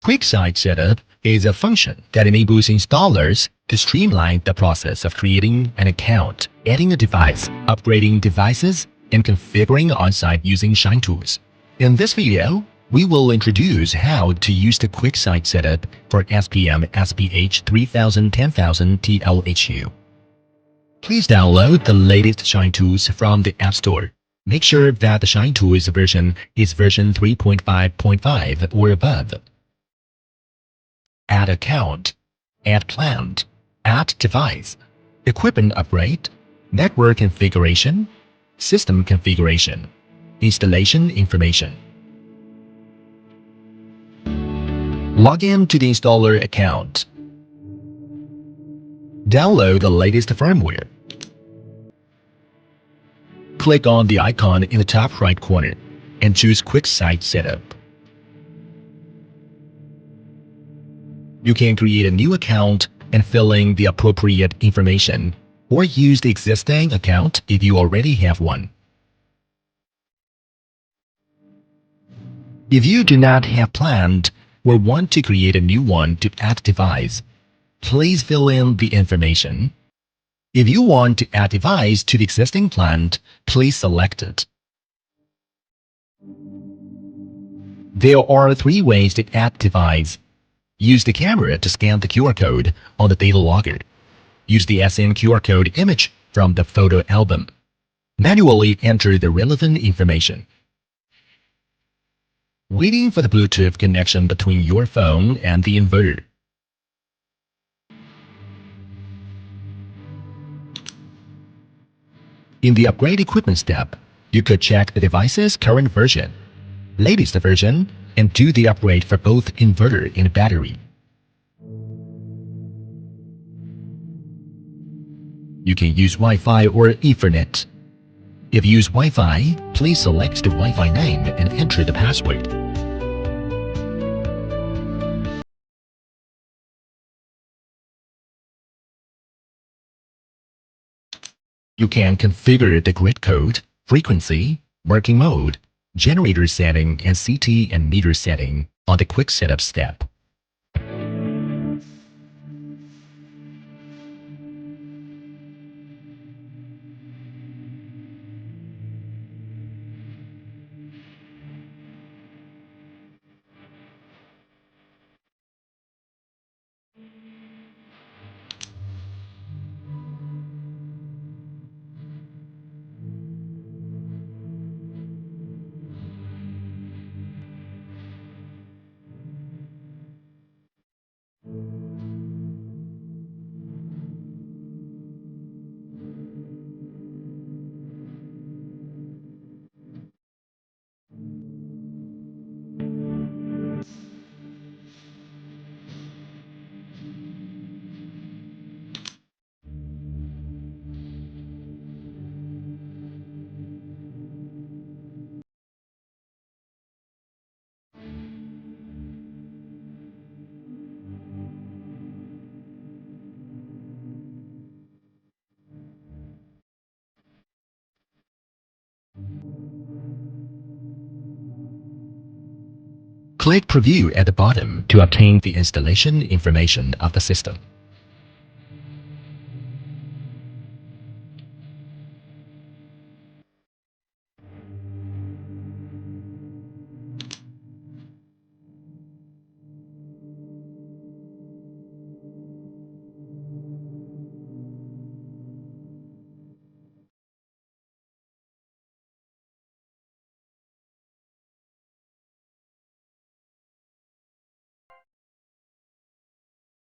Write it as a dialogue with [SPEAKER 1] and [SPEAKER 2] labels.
[SPEAKER 1] Quick Site Setup is a function that enables installers to streamline the process of creating an account, adding a device, upgrading devices, and configuring on-site using ShineTools. In this video, we will introduce how to use the Quick Site Setup for SPM SPH 10000TL-HU. Please download the latest ShineTools from the App Store. Make sure that the ShineTools version is version 3.5.5 or above. Add account, add plant, add device, equipment upgrade, network configuration, system configuration, installation information. Log in to the installer account. Download the latest firmware. Click on the icon in the top right corner and choose Quick Site Setup. You can create a new account and fill in the appropriate information, or use the existing account if you already have one. If you do not have planned or want to create a new one to add device, please fill in the information. If you want to add device to the existing plant, please select it. There are 3 ways to add device. Use the camera to scan the QR code on the data logger. Use the SN QR code image from the photo album. Manually enter the relevant information. Waiting for the Bluetooth connection between your phone and the inverter. In the Upgrade Equipment step, you could check the device's current version, latest version, and do the upgrade for both inverter and battery. You can use Wi-Fi or Ethernet. If you use Wi-Fi, please select the Wi-Fi name and enter the password. You can configure the grid code, frequency, working mode, generator setting, and CT and meter setting on the Quick Setup step. Click Preview at the bottom to obtain the installation information of the system.